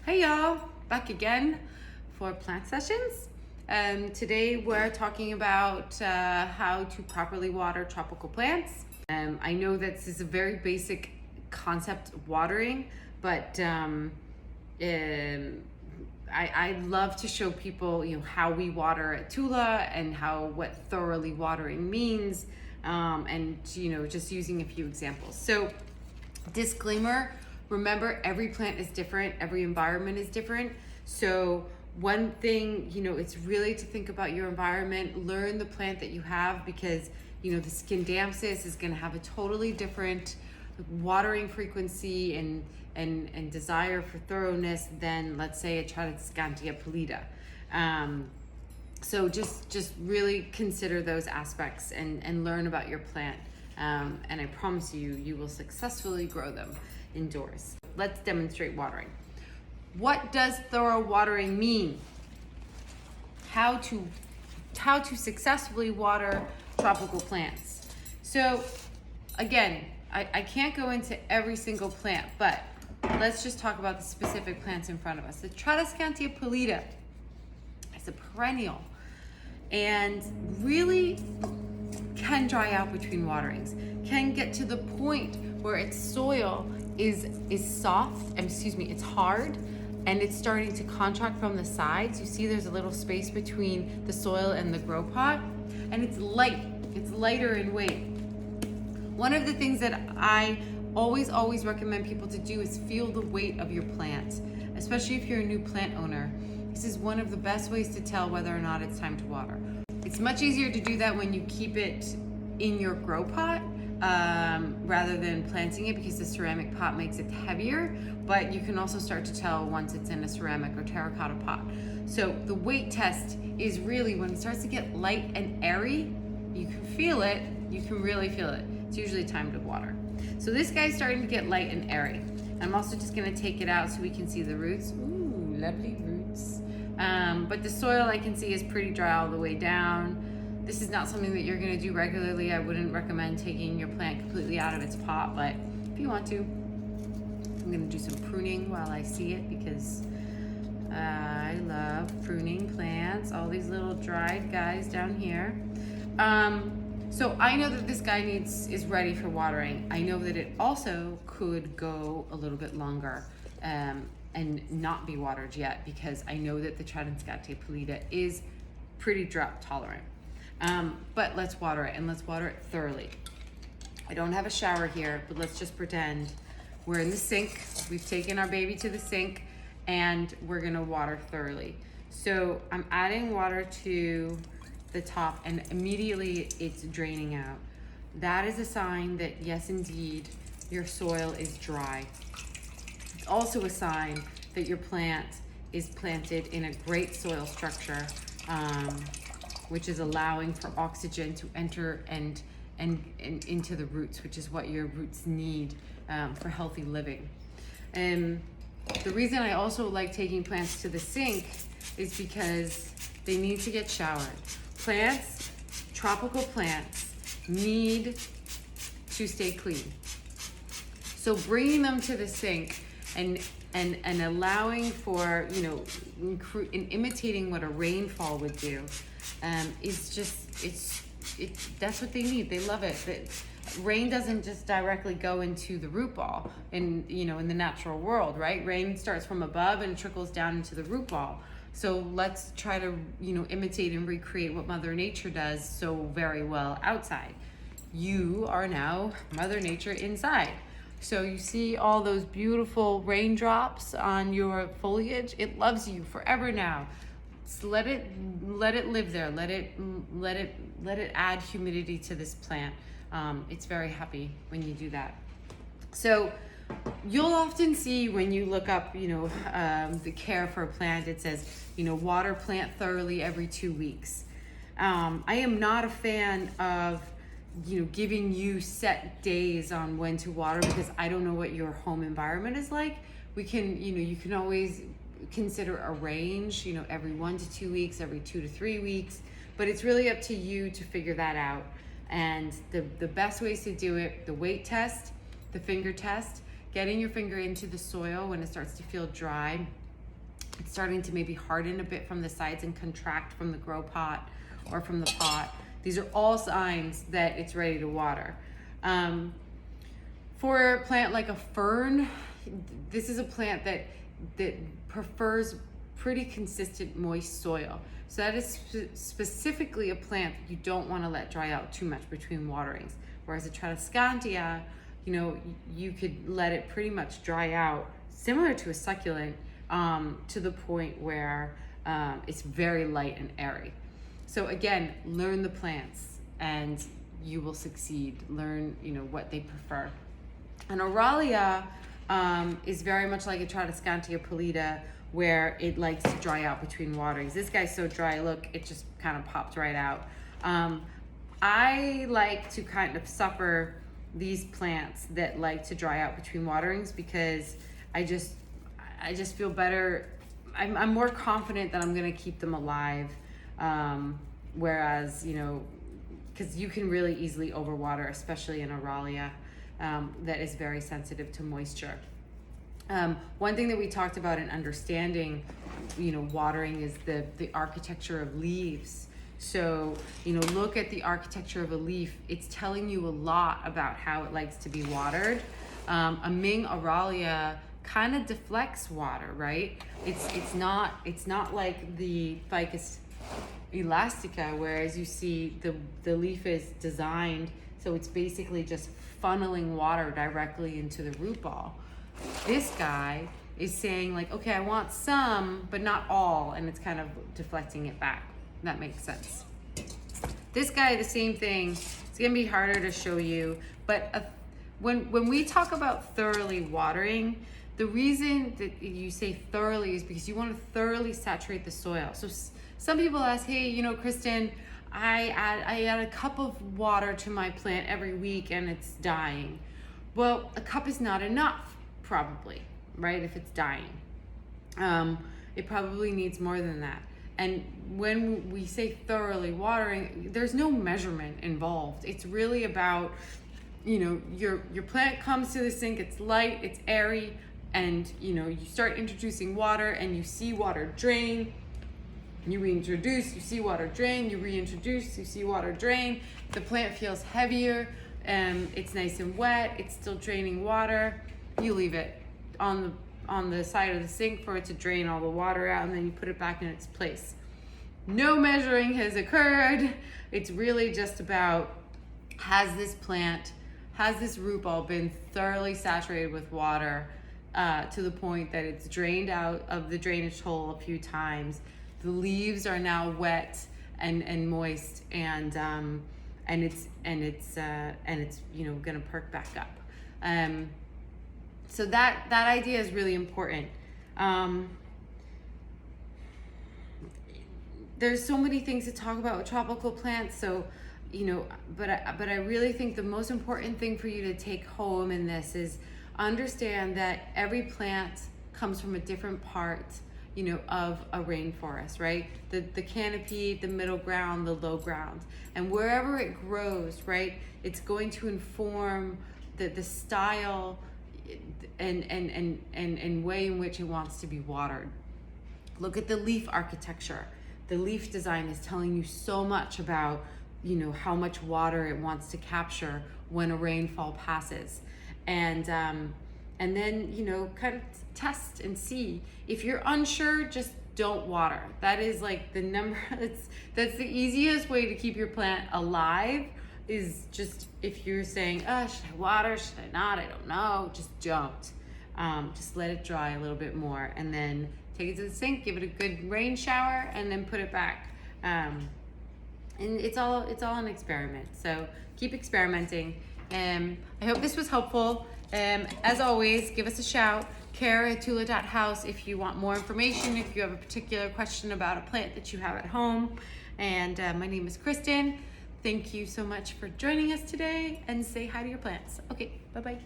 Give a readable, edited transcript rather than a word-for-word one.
Hey y'all, back again for plant sessions. Today we're talking about how to properly water tropical plants. I know that this is a very basic concept of watering, but I love to show people, how we water at Tula and what thoroughly watering means, and just using a few examples. So, disclaimer. Remember, every plant is different, every environment is different. So one thing, it's really to think about your environment, learn the plant that you have, because the Scindapsus is going to have a totally different watering frequency and desire for thoroughness than, let's say, a Tradescantia pallida. So just really consider those aspects and learn about your plant. And I promise you will successfully grow them indoors. Let's demonstrate watering. What does thorough watering mean? How to successfully water tropical plants. So again, I can't go into every single plant, but let's just talk about the specific plants in front of us. The Tradescantia pallida is a perennial and really can dry out between waterings, can get to the point where its soil is soft, it's hard, and it's starting to contract from the sides. You see there's a little space between the soil and the grow pot, and it's lighter in weight. One of the things that I always recommend people to do is feel the weight of your plant, especially if you're a new plant owner. This is one of the best ways to tell whether or not it's time to water. It's much easier to do that when you keep it in your grow pot rather than planting it, because the ceramic pot makes it heavier, but you can also start to tell once it's in a ceramic or terracotta pot. So the weight test is really when it starts to get light and airy, you can feel it, you can really feel it. It's usually time to water. So this guy's starting to get light and airy. I'm also just gonna take it out so we can see the roots. Ooh, lovely roots. But the soil I can see is pretty dry all the way down. This is not something that you're gonna do regularly. I wouldn't recommend taking your plant completely out of its pot, but if you want to, I'm gonna do some pruning while I see it, because I love pruning plants. All these little dried guys down here. So I know that this guy is ready for watering. I know that it also could go a little bit longer and not be watered yet, because I know that the Tradescantia pallida is pretty drought tolerant. But let's water it, and let's water it thoroughly. I don't have a shower here, but let's just pretend we're in the sink. We've taken our baby to the sink, and we're gonna water thoroughly. So I'm adding water to the top, and immediately it's draining out. That is a sign that, yes, indeed, your soil is dry. It's also a sign that your plant is planted in a great soil structure, which is allowing for oxygen to enter and into the roots, which is what your roots need for healthy living. And the reason I also like taking plants to the sink is because they need to get showered. Plants, tropical plants, need to stay clean. So bringing them to the sink and allowing for, imitating what a rainfall would do, is just, that's what they need. They love it. Rain doesn't just directly go into the root ball in the natural world, right? Rain starts from above and trickles down into the root ball. So let's try to, imitate and recreate what Mother Nature does so very well outside. You are now Mother Nature inside. So you see all those beautiful raindrops on your foliage. It loves you forever now. So let it live there. Let it add humidity to this plant. It's very happy when you do that. So you'll often see when you look up, the care for a plant, it says, water plant thoroughly every 2 weeks. I am not a fan of giving you set days on when to water, because I don't know what your home environment is like. We can, you can always consider a range, every 1 to 2 weeks, every 2 to 3 weeks, but it's really up to you to figure that out. And the best ways to do it, the weight test, the finger test, getting your finger into the soil when it starts to feel dry, It's starting to maybe harden a bit from the sides and contract from the grow pot or from the pot. These are all signs that it's ready to water. For a plant like a fern, this is a plant that prefers pretty consistent moist soil. So that is specifically a plant that you don't want to let dry out too much between waterings. Whereas a Tradescantia, you know, you could let it pretty much dry out, similar to a succulent, to the point where it's very light and airy. So again, learn the plants and you will succeed. Learn, you know, what they prefer. An Aralia is very much like a Tradescantia pallida, where it likes to dry out between waterings. This guy's so dry, look, it just kind of popped right out. I like to kind of suffer these plants that like to dry out between waterings because I just feel better. I'm more confident that I'm gonna keep them alive. Whereas, you know, because you can really easily overwater, especially in Aralia, that is very sensitive to moisture. One thing that we talked about in understanding, you know, watering is the architecture of leaves. So, you know, look at the architecture of a leaf. It's telling you a lot about how it likes to be watered. A Ming Aralia kind of deflects water, right? It's not like the Ficus elastica, whereas you see the leaf is designed so it's basically just funneling water directly into the root ball. This guy is saying like, okay, I want some, but not all, and it's kind of deflecting it back. That makes sense. This guy, the same thing. It's gonna be harder to show you, but when we talk about thoroughly watering, the reason that you say thoroughly is because you want to thoroughly saturate the soil. So some people ask, hey, you know, Kristen, I add a cup of water to my plant every week and it's dying. Well, a cup is not enough, probably, right? If it's dying, it probably needs more than that. And when we say thoroughly watering, there's no measurement involved. It's really about, you know, your plant comes to the sink, it's light, it's airy, and you know, you start introducing water and you see water drain, you reintroduce, you see water drain, you reintroduce, you see water drain. The plant feels heavier, it's nice and wet, it's still draining water. You leave it on the side of the sink for it to drain all the water out, and then you put it back in its place. No measuring has occurred. It's really just about, has this root ball been thoroughly saturated with water to the point that it's drained out of the drainage hole a few times. The leaves are now wet and moist, and it's you know, gonna perk back up. So that idea is really important. There's so many things to talk about with tropical plants, so you know, but I really think the most important thing for you to take home in this is understand that every plant comes from a different part, you know, of a rainforest, right? The canopy, the middle ground, the low ground, and wherever it grows, right, it's going to inform the style and way in which it wants to be watered. Look at the leaf architecture. The leaf design is telling you so much about, you know, how much water it wants to capture when a rainfall passes. And then, you know, kind of test and see. If you're unsure, just don't water. That is like the number, that's the easiest way to keep your plant alive, is just, if you're saying, should I water, should I not, I don't know, just don't. Just let it dry a little bit more, and then take it to the sink, give it a good rain shower, and then put it back. And it's all an experiment, so keep experimenting. I hope this was helpful. As always, give us a shout, care@tula.house, if you want more information, if you have a particular question about a plant that you have at home. And my name is Kristen. Thank you so much for joining us today, and say hi to your plants. Okay, bye-bye.